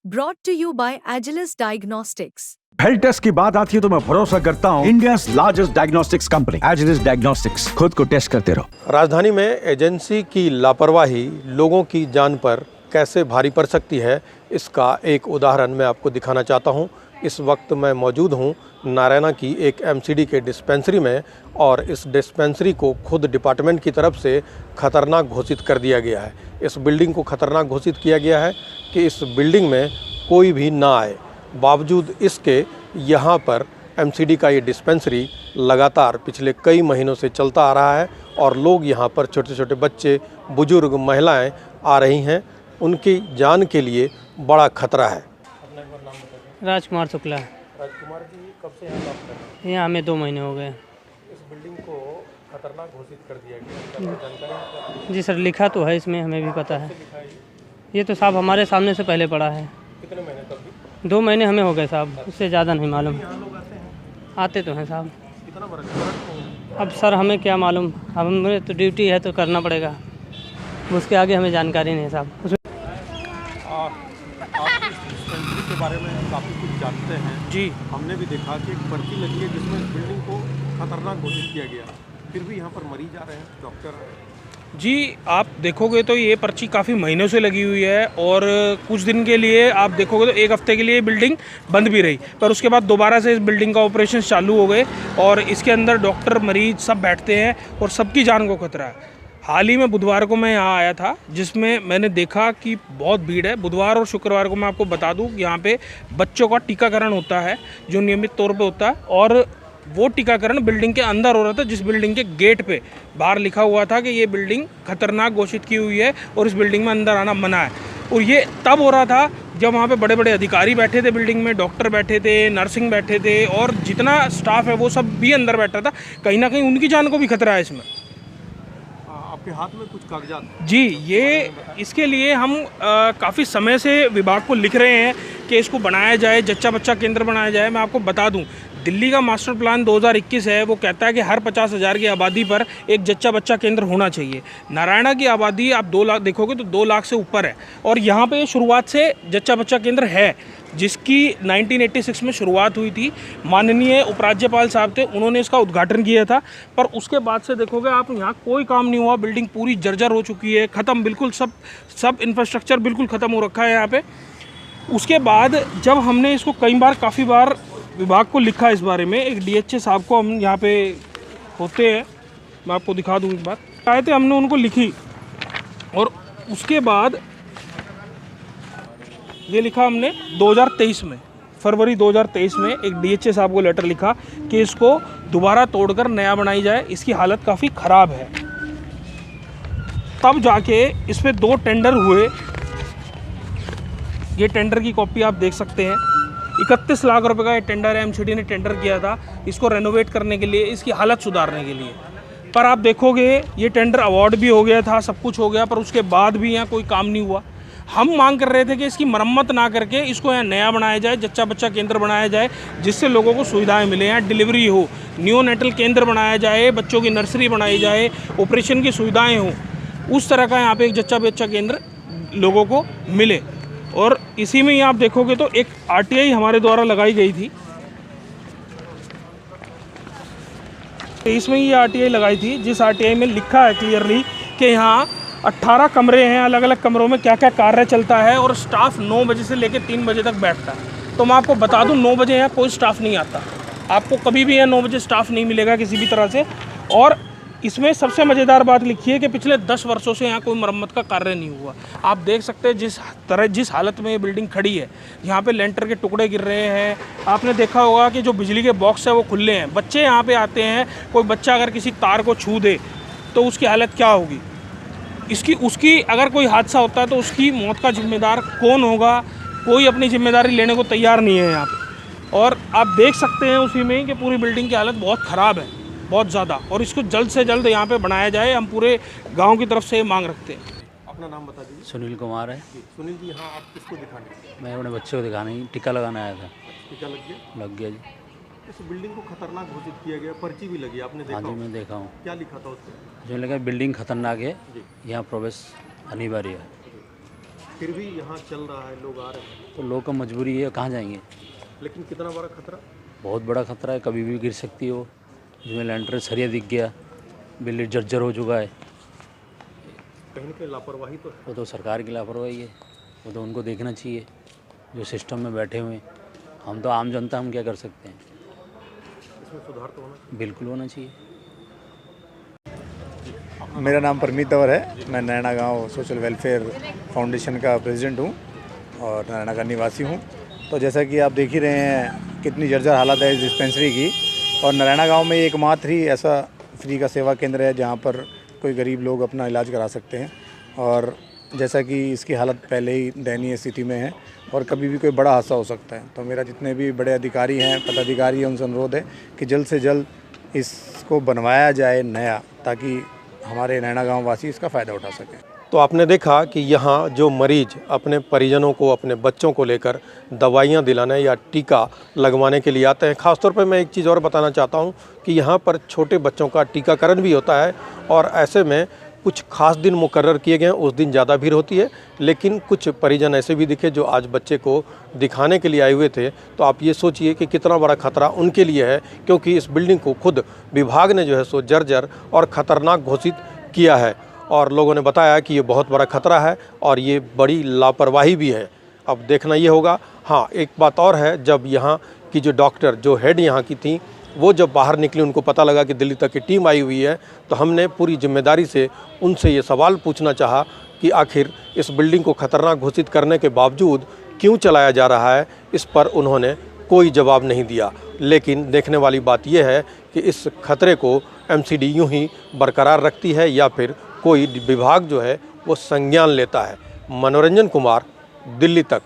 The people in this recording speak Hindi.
brought to you by Agilus Diagnostics. Health test की बात आती है तो मैं भरोसा करता हूँ India's largest diagnostics company Agilus diagnostics. खुद को टेस्ट करते रहो। राजधानी में एजेंसी की लापरवाही लोगों की जान पर कैसे भारी पड़ सकती है, इसका एक उदाहरण मैं आपको दिखाना चाहता हूँ। इस वक्त मैं मौजूद हूँ नारायणा की एक एमसीडी के डिस्पेंसरी में और इस डिस्पेंसरी को खुद डिपार्टमेंट की तरफ से खतरनाक घोषित कर दिया गया है। इस बिल्डिंग को खतरनाक घोषित किया गया है कि इस बिल्डिंग में कोई भी ना आए। बावजूद इसके यहाँ पर एमसीडी का ये डिस्पेंसरी लगातार पिछले कई महीनों से चलता आ रहा है और लोग यहाँ पर छोटे छोटे बच्चे, बुजुर्ग, महिलाएं आ रही हैं। उनकी जान के लिए बड़ा खतरा है। राजकुमार शुक्ला। राजकुमार जी, कब से यहाँ काम कर रहे हैं? यहाँ हमें 2 महीने हो गए। इस बिल्डिंग को खतरनाक घोषित कर दिया गया, जानकारी? जी सर, लिखा तो है इसमें, हमें भी पता है। ये तो साहब हमारे सामने से पहले पड़ा है। कितने महीने तक? 2 महीने हमें हो गए साहब, उससे ज़्यादा नहीं मालूम। आते तो हैं साहब। कितना बड़ा? अब सर हमें क्या मालूम, अब हमें तो ड्यूटी है तो करना पड़ेगा, उसके आगे हमें जानकारी नहीं है साहब। आप इस डिस्पेंसरी के बारे में काफ़ी कुछ जानते हैं जी। हमने भी देखा कि एक पर्ची लगी है जिसमें इस बिल्डिंग को खतरनाक घोषित किया गया, फिर भी यहाँ पर मरीज आ रहे हैं, डॉक्टर। जी, आप देखोगे तो ये पर्ची काफ़ी महीनों से लगी हुई है और कुछ दिन के लिए आप देखोगे तो 1 हफ्ते के लिए बिल्डिंग बंद भी रही, पर उसके बाद दोबारा से इस बिल्डिंग का ऑपरेशन चालू हो गए और इसके अंदर डॉक्टर, मरीज सब बैठते हैं और सबकी जान को खतरा है। हाल ही में बुधवार को मैं यहाँ आया था, जिसमें मैंने देखा कि बहुत भीड़ है। बुधवार और शुक्रवार को मैं आपको बता दूँ कि यहाँ पे बच्चों का टीकाकरण होता है जो नियमित तौर पे होता है और वो टीकाकरण बिल्डिंग के अंदर हो रहा था, जिस बिल्डिंग के गेट पे बाहर लिखा हुआ था कि ये बिल्डिंग खतरनाक घोषित की हुई है और इस बिल्डिंग में अंदर आना मना है। और ये तब हो रहा था जब वहाँ पे बड़े बड़े अधिकारी बैठे थे, बिल्डिंग में डॉक्टर बैठे थे, नर्सिंग बैठे थे और जितना स्टाफ है वो सब भी अंदर बैठा था। कहीं ना कहीं उनकी जान को भी खतरा है इसमें। आपके हाथ में कुछ कागजात? जी, ये इसके लिए हम काफ़ी समय से विभाग को लिख रहे हैं कि इसको बनाया जाए, जच्चा बच्चा केंद्र बनाया जाए। मैं आपको बता दूं, दिल्ली का मास्टर प्लान 2021 है, वो कहता है कि हर 50,000 की आबादी पर एक जच्चा बच्चा केंद्र होना चाहिए। नारायणा की आबादी आप 2 लाख देखोगे तो 2 लाख से ऊपर है और यहाँ पे शुरुआत से जच्चा बच्चा केंद्र है, जिसकी 1986 में शुरुआत हुई थी। माननीय उपराज्यपाल साहब थे, उन्होंने इसका उद्घाटन किया था, पर उसके बाद से देखोगे आप यहाँ कोई काम नहीं हुआ। बिल्डिंग पूरी जर्जर हो चुकी है, ख़त्म, बिल्कुल सब इंफ्रास्ट्रक्चर बिल्कुल ख़त्म हो रखा है यहाँ पे। उसके बाद जब हमने इसको काफ़ी बार विभाग को लिखा इस बारे में, एक डीएचए साहब को हम यहाँ पे होते हैं, मैं आपको दिखा दूँ एक बार, आए थे, हमने उनको लिखी और उसके बाद ये लिखा हमने 2023 में, फरवरी 2023 में एक डीएचए साहब को लेटर लिखा कि इसको दोबारा तोड़कर नया बनाई जाए, इसकी हालत काफ़ी ख़राब है। तब जाके इस पर 2 टेंडर हुए। ये टेंडर की कॉपी आप देख सकते हैं। 31 लाख रुपए का ये टेंडर है, एमसीडी ने टेंडर किया था इसको रेनोवेट करने के लिए, इसकी हालत सुधारने के लिए। पर आप देखोगे ये टेंडर अवार्ड भी हो गया था, सब कुछ हो गया, पर उसके बाद भी यहाँ कोई काम नहीं हुआ। हम मांग कर रहे थे कि इसकी मरम्मत ना करके इसको यहाँ नया बनाया जाए, जच्चा बच्चा केंद्र बनाया जाए, जिससे लोगों को सुविधाएं मिले, यहाँ डिलीवरी हो, नियोनेटल केंद्र बनाया जाए, बच्चों की नर्सरी बनाई जाए, ऑपरेशन की सुविधाएं हो, उस तरह का यहाँ पे एक जच्चा बच्चा केंद्र लोगों को मिले। और इसी में ही आप देखोगे तो एक आरटीआई हमारे द्वारा लगाई गई थी, इसमें ये आरटीआई लगाई थी, जिस आरटीआई में लिखा है क्लियरली कि यहाँ 18 कमरे हैं, अलग अलग कमरों में क्या क्या कार्य चलता है और स्टाफ 9 बजे से लेकर 3 बजे तक बैठता है। तो मैं आपको बता दूं, 9 बजे यहाँ कोई स्टाफ नहीं आता, आपको कभी भी यहाँ 9 बजे स्टाफ नहीं मिलेगा किसी भी तरह से। और इसमें सबसे मज़ेदार बात लिखी है कि पिछले 10 वर्षों से यहाँ कोई मरम्मत का कार्य नहीं हुआ। आप देख सकते हैं जिस हालत में ये बिल्डिंग खड़ी है, यहाँ पे लेंटर के टुकड़े गिर रहे हैं। आपने देखा होगा कि जो बिजली के बॉक्स है वो खुले हैं, बच्चे यहाँ पे आते हैं, कोई बच्चा अगर किसी तार को छू दे तो उसकी हालत क्या होगी, उसकी अगर कोई हादसा होता है तो उसकी मौत का जिम्मेदार कौन होगा, कोई अपनी जिम्मेदारी लेने को तैयार नहीं है यहाँ पे। और आप देख सकते हैं उसी में कि पूरी बिल्डिंग की हालत बहुत ख़राब है, बहुत ज़्यादा, और इसको जल्द से जल्द यहाँ पे बनाया जाए, हम पूरे गांव की तरफ से मांग रखते हैं। अपना नाम बता दीजिए। सुनील कुमार है। सुनील जी, यहाँ आप किसको दिखाने? मैं अपने बच्चे को दिखाने, टीका लगाने आया था। टीका लग गया? लग गया जी। इस बिल्डिंग को खतरनाक घोषित किया गया, पर्ची भी लगी, आपने देखा? हाँ जी, मैं देखा हूँ। क्या लिखा था उस पर? जो लगा बिल्डिंग खतरनाक है, यहाँ प्रवेश अनिवार्य है। फिर भी यहाँ चल रहा है, लोग आ रहे हैं, तो लोग का मजबूरी है, कहाँ जाएंगे। लेकिन कितना बड़ा खतरा। बहुत बड़ा खतरा है, कभी भी गिर सकती है वो। जिसमें लेंटर सरिया दिख गया, बिल्ली जर्जर हो चुका है। कहीं ना कहीं लापरवाही तो है। वो तो सरकार की लापरवाही है, वो तो उनको देखना चाहिए जो सिस्टम में बैठे हुए हैं। हम तो आम जनता, हम क्या कर सकते हैं। इसमें सुधार तो होना चाहिए। बिल्कुल होना चाहिए। मेरा नाम परमीत तंवर है। मैं नैना गांव सोशल वेलफेयर फाउंडेशन का प्रेसिडेंट हूं और नैना का निवासी हूं। तो जैसा कि आप देख ही रहे हैं कितनी जर्जर हालत है इस डिस्पेंसरी की। और नैना गांव में एकमात्र ही ऐसा फ्री का सेवा केंद्र है जहां पर कोई गरीब लोग अपना इलाज करा सकते हैं। और जैसा कि इसकी हालत पहले ही दयनीय स्थिति में है और कभी भी कोई बड़ा हादसा हो सकता है। तो मेरा जितने भी बड़े अधिकारी हैं, पदाधिकारी हैं, उनसे अनुरोध है कि जल्द से जल्द इसको बनवाया जाए नया, ताकि हमारे नैना गाँव वासी इसका फ़ायदा उठा सकें। तो आपने देखा कि यहाँ जो मरीज अपने परिजनों को, अपने बच्चों को लेकर दवाइयाँ दिलाने या टीका लगवाने के लिए आते हैं। ख़ासतौर पर मैं एक चीज़ और बताना चाहता हूँ कि यहाँ पर छोटे बच्चों का टीकाकरण भी होता है और ऐसे में कुछ खास दिन मुकर्रर किए गए हैं, उस दिन ज़्यादा भीड़ होती है। लेकिन कुछ परिजन ऐसे भी दिखे जो आज बच्चे को दिखाने के लिए आए हुए थे। तो आप ये सोचिए कि कितना बड़ा खतरा उनके लिए है, क्योंकि इस बिल्डिंग को खुद विभाग ने जो है सो जर्जर और ख़तरनाक घोषित किया है और लोगों ने बताया कि ये बहुत बड़ा खतरा है और ये बड़ी लापरवाही भी है। अब देखना ये होगा। हाँ, एक बात और है, जब यहाँ की जो डॉक्टर, जो हेड यहाँ की थी, वो जब बाहर निकली, उनको पता लगा कि दिल्ली तक की टीम आई हुई है, तो हमने पूरी जिम्मेदारी से उनसे ये सवाल पूछना चाहा कि आखिर इस बिल्डिंग को खतरनाक घोषित करने के बावजूद क्यों चलाया जा रहा है। इस पर उन्होंने कोई जवाब नहीं दिया। लेकिन देखने वाली बात यह है कि इस खतरे को एमसीडी यूं ही बरकरार रखती है या फिर कोई विभाग जो है वो संज्ञान लेता है। मनोरंजन कुमार, दिल्ली तक।